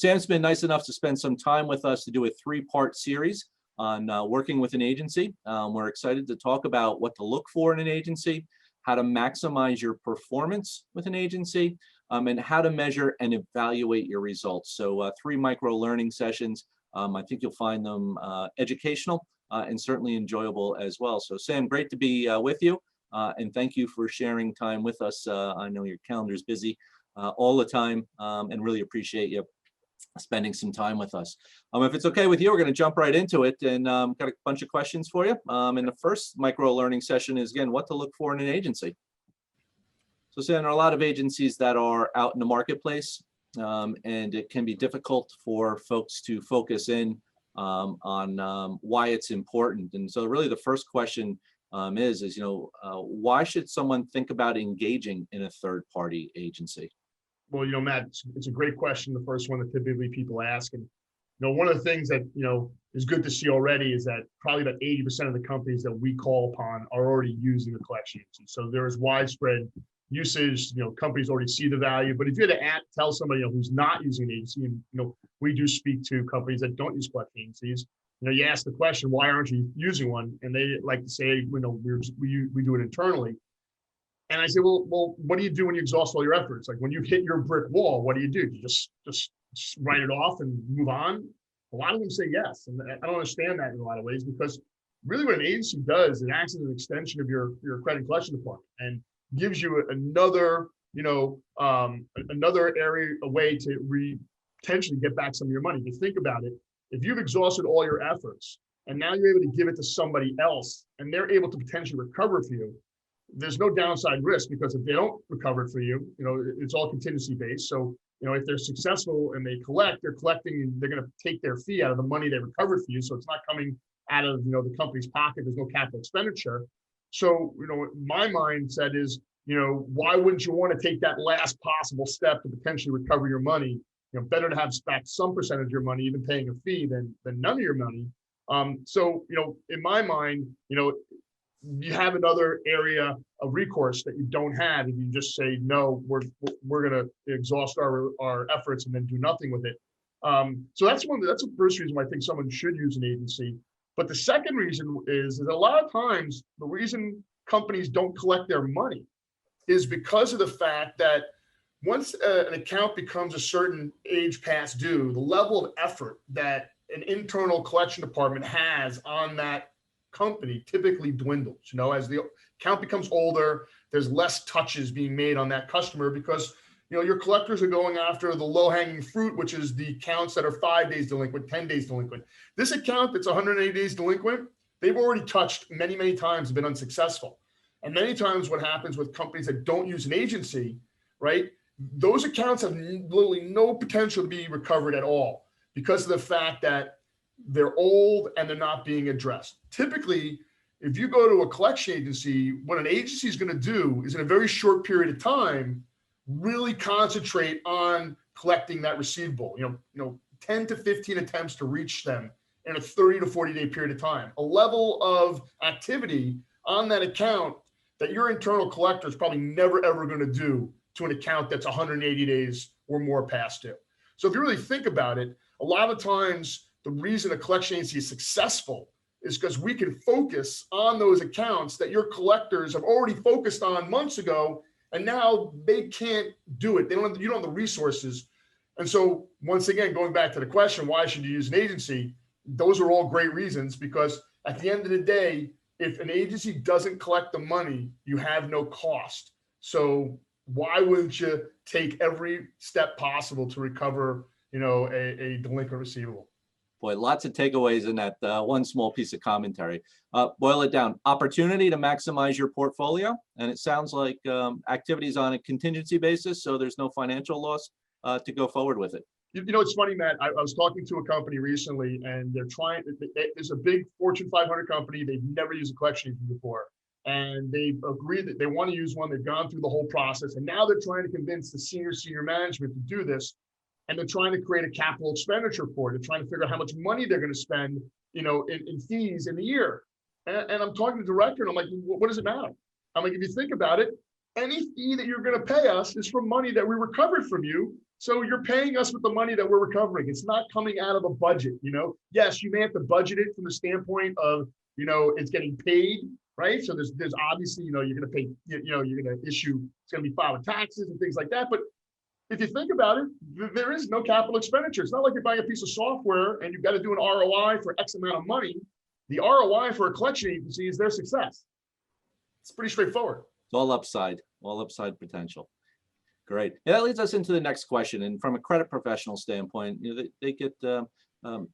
Sam's been nice enough to spend some time with us to do a 3-part series on working with an agency. We're excited to talk about what to look for in an agency, how to maximize your performance with an agency, and how to measure and evaluate your results. So 3 micro learning sessions. I think you'll find them educational and certainly enjoyable as well. So Sam, great to be with you. And thank you for sharing time with us. I know your calendar's busy all the time, and really appreciate you spending some time with us. If it's okay with you, we're going to jump right into it, and got a bunch of questions for you. And the first micro learning session is, again, what to look for in an agency. So Sam, there are a lot of agencies that are out in the marketplace, and it can be difficult for folks to focus in on why it's important. And so really the first question is why should someone think about engaging in a third-party agency? Well, Matt, it's a great question. The first one that typically people ask, and one of the things that is good to see already is that probably about 80% of the companies that we call upon are already using a collection agency. So there is widespread usage. Companies already see the value. But if you had to tell somebody who's not using an agency, and we do speak to companies that don't use collection agencies. You ask the question, why aren't you using one? And they like to say, we do it internally. And I say, well, what do you do when you exhaust all your efforts? Like when you hit your brick wall, what do? You just write it off and move on? A lot of them say yes. And I don't understand that in a lot of ways, because really what an agency does, it acts as an extension of your credit collection department and gives you another, another area, a way to potentially get back some of your money. If you think about it, if you've exhausted all your efforts and now you're able to give it to somebody else and they're able to potentially recover for you, there's no downside risk, because if they don't recover for you, it's all contingency based. So, if they're successful and they collect, they're collecting, and they're going to take their fee out of the money they recovered for you. So it's not coming out of, the company's pocket. There's no capital expenditure. So, my mindset is, why wouldn't you want to take that last possible step to potentially recover your money? Better to have back some percentage of your money, even paying a fee, than none of your money. So, in my mind, you have another area of recourse that you don't have if you just say, no, we're going to exhaust our efforts and then do nothing with it. So that's the first reason why I think someone should use an agency. But the second reason is that a lot of times the reason companies don't collect their money is because of the fact that once an account becomes a certain age past due, the level of effort that an internal collection department has on that company typically dwindles. As the account becomes older, there's less touches being made on that customer, because your collectors are going after the low-hanging fruit, which is the accounts that are 5 days delinquent, 10 days delinquent. This account that's 180 days delinquent, they've already touched many, many times and been unsuccessful. And many times what happens with companies that don't use an agency, right? Those accounts have literally no potential to be recovered at all, because of the fact that they're old and they're not being addressed. Typically, if you go to a collection agency, what an agency is going to do is, in a very short period of time, really concentrate on collecting that receivable. 10 to 15 attempts to reach them in a 30 to 40 day period of time. A level of activity on that account that your internal collector is probably never ever going to do to an account that's 180 days or more past due. So if you really think about it, a lot of times the reason a collection agency is successful is because we can focus on those accounts that your collectors have already focused on months ago, and now they can't do it. You don't have the resources. And so once again, going back to the question, why should you use an agency? Those are all great reasons, because at the end of the day, if an agency doesn't collect the money, you have no cost. So why wouldn't you take every step possible to recover, a delinquent receivable? Boy, lots of takeaways in that one small piece of commentary. Boil it down. Opportunity to maximize your portfolio. And it sounds like activities on a contingency basis, so there's no financial loss to go forward with it. It's funny, Matt. I was talking to a company recently, and there's a big Fortune 500 company. They've never used a collection agency before. And they've agreed that they want to use one. They've gone through the whole process. And now they're trying to convince the senior management to do this. And they're trying to create a capital expenditure for it. They're trying to figure out how much money they're going to spend, in fees in a year. And I'm talking to the director, and I'm like, what does it matter? I'm like, if you think about it, any fee that you're going to pay us is from money that we recovered from you So you're paying us with the money that we're recovering. It's not coming out of a budget, you know? Yes, you may have to budget it from the standpoint of, you know, it's getting paid, right? So there's obviously, you know, you're going to pay, you know, you're going to issue, it's going to be filed with taxes and things like that. But if you think about it, there is no capital expenditure. It's not like you're buying a piece of software and you've got to do an ROI for X amount of money. The ROI for a collection agency is their success. It's pretty straightforward. It's all upside potential. Great. Yeah, that leads us into the next question. And from a credit professional standpoint, you know, they get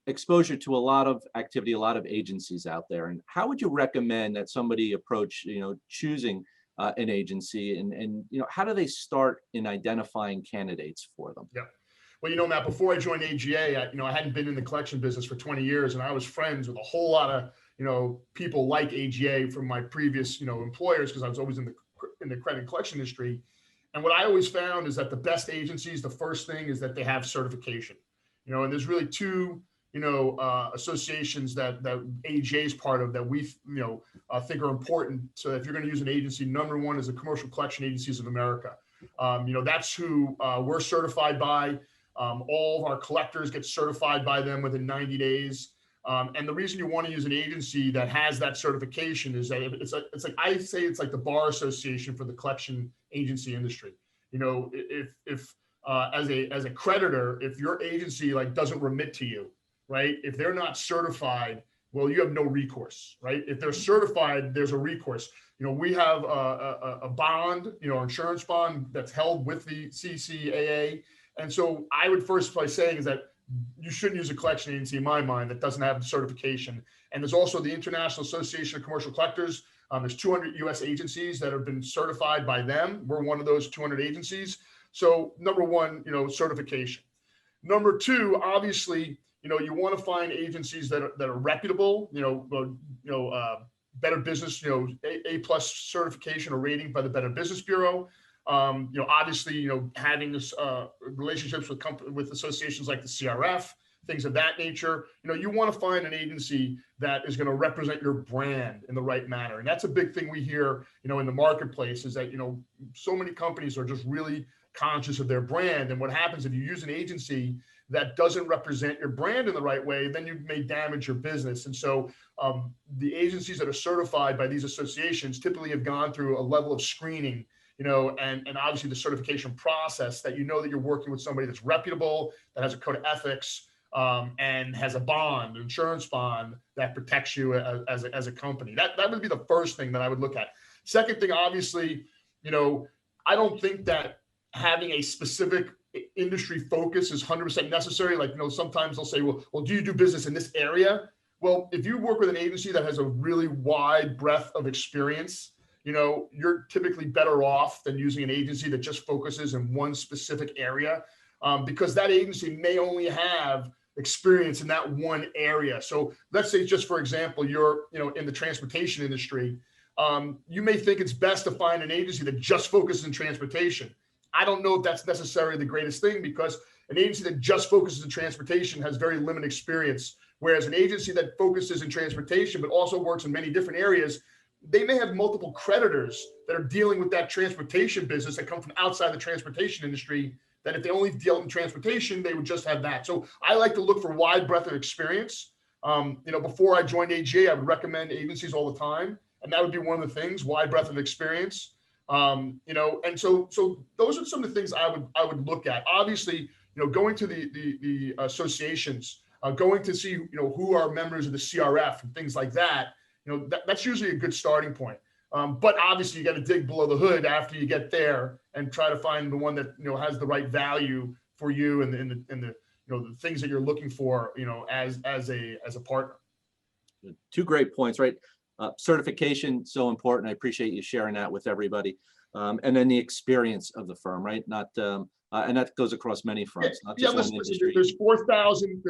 exposure to a lot of activity, a lot of agencies out there. And how would you recommend that somebody approach, you know, choosing an agency, and you know, how do they start in identifying candidates for them? Yeah. Well, you know, Matt, before I joined AGA, I hadn't been in the collection business for 20 years, and I was friends with a whole lot of, you know, people like AGA from my previous, you know, employers, because I was always in the credit and collection industry. And what I always found is that the best agencies, the first thing is that they have certification, you know, and there's really two, you know, associations that AGA is part of that we, you know, think are important. So if you're going to use an agency, number one is the Commercial Collection Agencies of America. You know, that's who we're certified by. All of our collectors get certified by them within 90 days. And the reason you want to use an agency that has that certification is that it's like I say, it's like the bar association for the collection agency industry. You know, if as a creditor, if your agency like doesn't remit to you, right? If they're not certified, well, you have no recourse, right? If they're certified, there's a recourse. You know, we have a bond, you know, insurance bond that's held with the CCAA. And so I would first by saying is that you shouldn't use a collection agency in my mind that doesn't have the certification. And there's also the International Association of Commercial Collectors. There's 200 US agencies that have been certified by them. We're one of those 200 agencies. So number one, you know, certification. Number two, obviously, you know, you want to find agencies that are reputable, Better Business, you know, A+ certification or rating by the Better Business Bureau. You know, obviously, you know, having this relationships with associations like the CRF, things of that nature. You know, you want to find an agency that is going to represent your brand in the right manner. And that's a big thing we hear, you know, in the marketplace is that, you know, so many companies are just really conscious of their brand. And what happens if you use an agency that doesn't represent your brand in the right way, then you may damage your business. And so the agencies that are certified by these associations typically have gone through a level of screening, you know, and obviously the certification process that you know that you're working with somebody that's reputable, that has a code of ethics, and has a bond, an insurance bond that protects you as a company. That would be the first thing that I would look at. Second thing, obviously, you know, I don't think that having a specific industry focus is 100% necessary. Like, you know, sometimes they'll say, well, do you do business in this area? Well, if you work with an agency that has a really wide breadth of experience, you know, you're typically better off than using an agency that just focuses in one specific area, because that agency may only have experience in that one area. So let's say, just for example, you're, you know, in the transportation industry, you may think it's best to find an agency that just focuses in transportation. I don't know if that's necessarily the greatest thing, because an agency that just focuses in transportation has very limited experience, whereas an agency that focuses in transportation but also works in many different areas, they may have multiple creditors that are dealing with that transportation business that come from outside the transportation industry, that if they only deal in transportation, they would just have that. So I like to look for wide breadth of experience. You know, before I joined AGA, I would recommend agencies all the time, and that would be one of the things, wide breadth of experience. You know, and so those are some of the things I would look at. Obviously, you know, going to the associations, going to see, you know, who are members of the CRF and things like that. You know, that's usually a good starting point. But obviously, you got to dig below the hood after you get there and try to find the one that, you know, has the right value for you and the you know, the things that you're looking for, you know, as a partner. Two great points, right? Certification, so important. I appreciate you sharing that with everybody. And then the experience of the firm, right? Not and that goes across many fronts, not just one industry. There's 4,000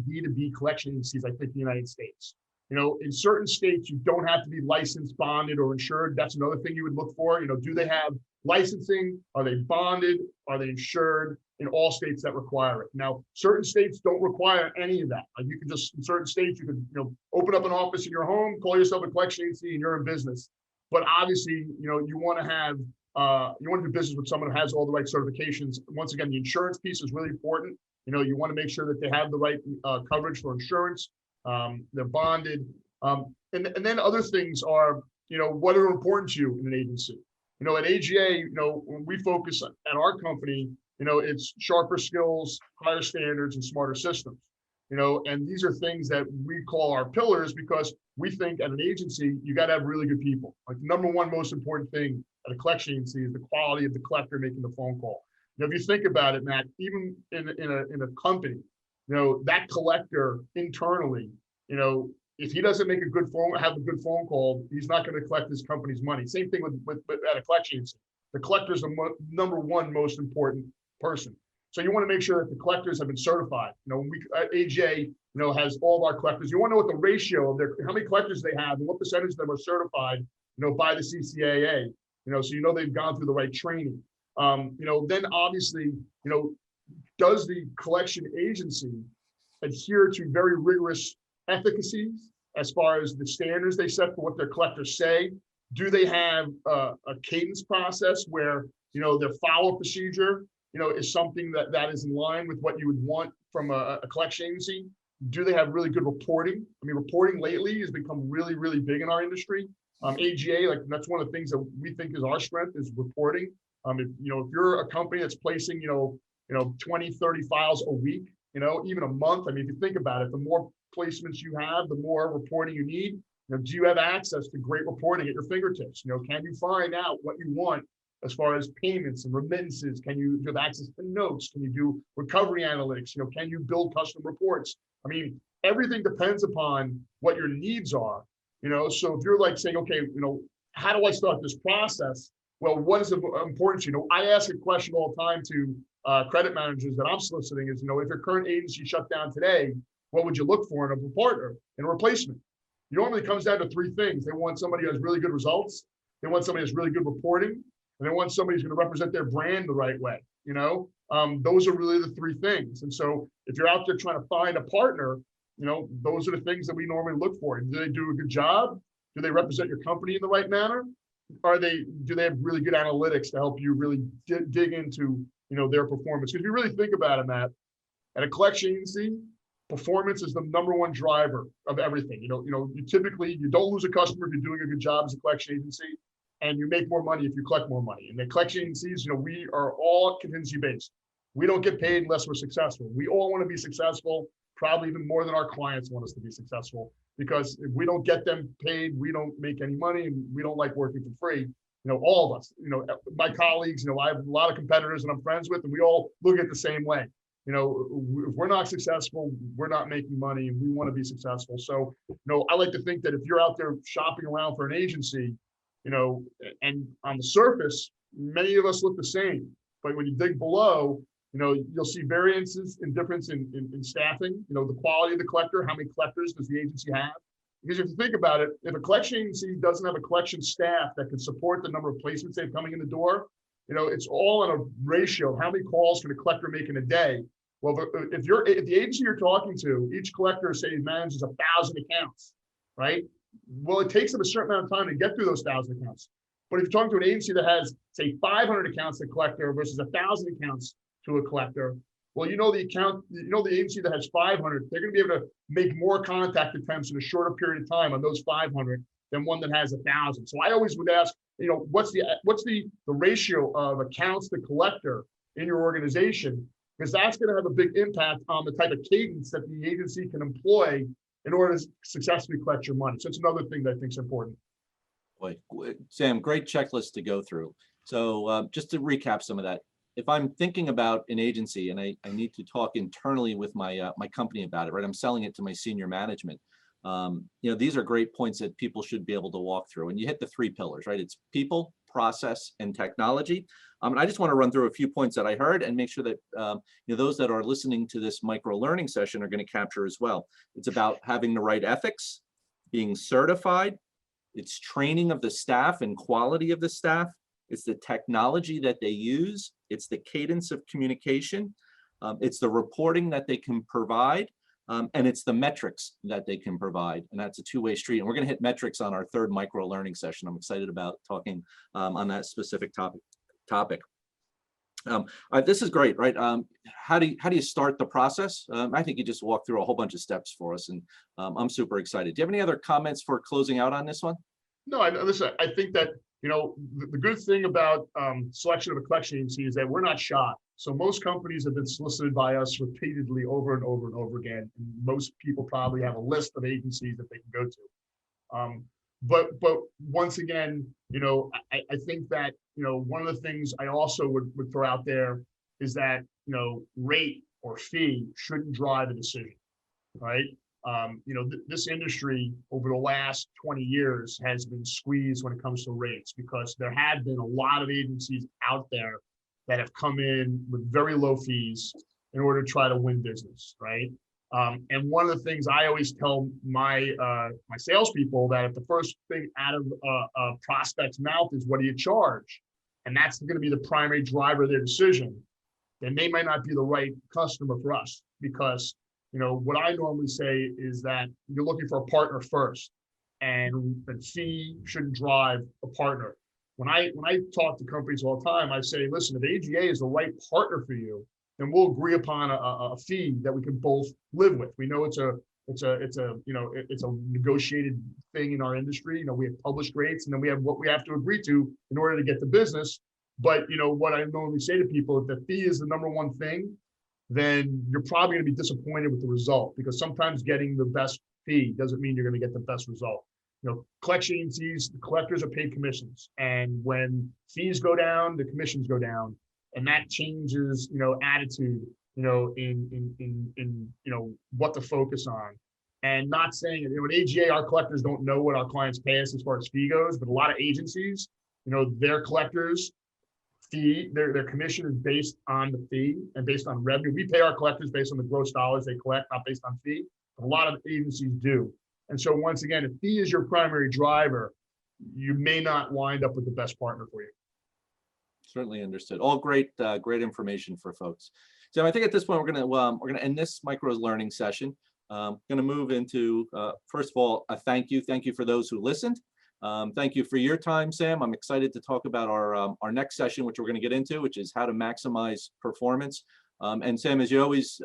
B2B collection agencies, I think, in the United States. You know, in certain states, you don't have to be licensed, bonded, or insured. That's another thing you would look for. You know, do they have licensing? Are they bonded? Are they insured? In all states that require it. Now, certain states don't require any of that. Like, you can just, in certain states, you could, you know, open up an office in your home, call yourself a collection agency, and you're in business. But obviously, you know, you want to have you want to do business with someone who has all the right certifications. Once again, the insurance piece is really important. You want to make sure that they have the right coverage for insurance. They're bonded. And then other things are, what are important to you in an agency. At AGA, when we focus at our company, it's sharper skills, higher standards, and smarter systems. And these are things that we call our pillars because we think at an agency, you got to have really good people. Like the number one most important thing at a collection agency is the quality of the collector making the phone call. If you think about it, Matt, even in a company, that collector internally, if he doesn't make have a good phone call, he's not going to collect his company's money. Same thing with at a collection agency. The collector is the number one most important person. So you want to make sure that the collectors have been certified. AJ, has all of our collectors. You want to know what the ratio of how many collectors they have and what percentage of them are certified, by the CCAA. So they've gone through the right training. Then obviously, does the collection agency adhere to very rigorous efficacies as far as the standards they set for what their collectors say? Do they have a cadence process where, their follow-up procedure, is something that is in line with what you would want from a collection agency? Do they have really good reporting? I mean, reporting lately has become really, really big in our industry. AGA, that's one of the things that we think is our strength is reporting. If you're a company that's placing, 20, 30 files a week, even a month. I mean, if you think about it, the more placements you have, the more reporting you need. Do you have access to great reporting at your fingertips? Can you find out what you want as far as payments and remittances? Can you have access to notes? Can you do recovery analytics? Can you build custom reports? I mean, everything depends upon what your needs are. So if you're saying, okay, how do I start this process? Well, what is important to you? I ask a question all the time to credit managers that I'm soliciting is, if your current agency shut down today, what would you look for in a partner, in a replacement? It normally comes down to three things. They want somebody who has really good results. They want somebody who has really good reporting. And they want somebody who's going to represent their brand the right way. Those are really the three things. And so if you're out there trying to find a partner, those are the things that we normally look for. Do they do a good job? Do they represent your company in the right manner? Do they have really good analytics to help you really dig into, their performance? Because if you really think about it, Matt, at a collection agency, performance is the number one driver of everything. You typically, you don't lose a customer if you're doing a good job as a collection agency, and you make more money if you collect more money. And the collection agencies, we are all contingency based. We don't get paid unless we're successful. We all want to be successful, probably even more than our clients want us to be successful, because if we don't get them paid, we don't make any money, and we don't like working for free. All of us, my colleagues, I have a lot of competitors that I'm friends with, and we all look at it the same way. If we're not successful, we're not making money, and we want to be successful. So, I like to think that if you're out there shopping around for an agency, and on the surface, many of us look the same, but when you dig below, you'll see variances in difference in staffing, the quality of the collector, how many collectors does the agency have? Because if you think about it, if a collection agency doesn't have a collection staff that can support the number of placements they have coming in the door, it's all on a ratio of how many calls can a collector make in a day. Well, if the agency you're talking to, each collector, say, manages 1,000 accounts, right? Well, it takes them a certain amount of time to get through those 1,000 accounts. But if you're talking to an agency that has, say, 500 accounts to a collector versus 1,000 accounts to a collector, well, the agency that has 500, they're going to be able to make more contact attempts in a shorter period of time on those 500 than one that has 1,000. So I always would ask, what's the ratio of accounts to collector in your organization? Because that's going to have a big impact on the type of cadence that the agency can employ in order to successfully collect your money. So it's another thing that I think is important. Boy, Sam, great checklist to go through. So just to recap some of that, if I'm thinking about an agency and I need to talk internally with my my company about it, right? I'm selling it to my senior management. These are great points that people should be able to walk through. And you hit the three pillars, right? It's people, process, and technology. And I just want to run through a few points that I heard and make sure that those that are listening to this micro learning session are going to capture as well. It's about having the right ethics, being certified. It's training of the staff and quality of the staff. It's the technology that they use. It's the cadence of communication. It's the reporting that they can provide. And it's the metrics that they can provide, and that's a two-way street. And we're going to hit metrics on our third micro learning session. I'm excited about talking on that specific topic. This is great, right? How do you start the process? I think you just walked through a whole bunch of steps for us, and I'm super excited. Do you have any other comments for closing out on this one? No, listen, I think that, the good thing about selection of a collection agency is that we're not shy. So most companies have been solicited by us repeatedly over and over and over again. And most people probably have a list of agencies that they can go to. But once again, I think that, one of the things I also would throw out there is that, rate or fee shouldn't drive a decision, right? This industry over the last 20 years has been squeezed when it comes to rates, because there have been a lot of agencies out there that have come in with very low fees in order to try to win business, right? And one of the things I always tell my salespeople, that if the first thing out of a prospect's mouth is, what do you charge? And that's going to be the primary driver of their decision, then they might not be the right customer for us. Because, what I normally say is that you're looking for a partner first, and the fee shouldn't drive a partner. When I talk to companies all the time, I say, listen, if AGA is the right partner for you, then we'll agree upon a fee that we can both live with. We know it's a negotiated thing in our industry. We have published rates, and then we have what we have to agree to in order to get the business. But what I normally say to people, if the fee is the number one thing, then you're probably going to be disappointed with the result, because sometimes getting the best fee doesn't mean you're going to get the best result. Collection agencies, the collectors are paid commissions, and when fees go down, the commissions go down, and that changes, attitude, in what to focus on. And not saying, at AGA, our collectors don't know what our clients pay us as far as fee goes, but a lot of agencies, their collectors fee, their commission is based on the fee and based on revenue. We pay our collectors based on the gross dollars they collect, not based on fee. A lot of agencies do. And so once again, if fee is your primary driver, you may not wind up with the best partner for you. Certainly understood. All great information for folks. So I think at this point we're gonna end this micro learning session. Going to move into first of all a thank you for those who listened. Thank you for your time, Sam. I'm excited to talk about our next session, which we're going to get into, which is how to maximize performance. And Sam, as you always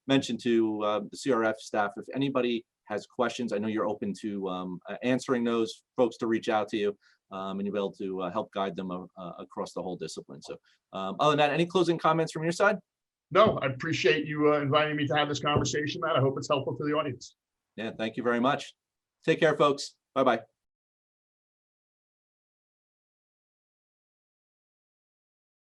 mention to the CRF staff, if anybody has questions, I know you're open to answering those, folks to reach out to you, and you'll be able to help guide them across the whole discipline. So other than that, any closing comments from your side? No, I appreciate you inviting me to have this conversation, Matt. I hope it's helpful to the audience. Yeah, thank you very much. Take care, folks. Bye-bye.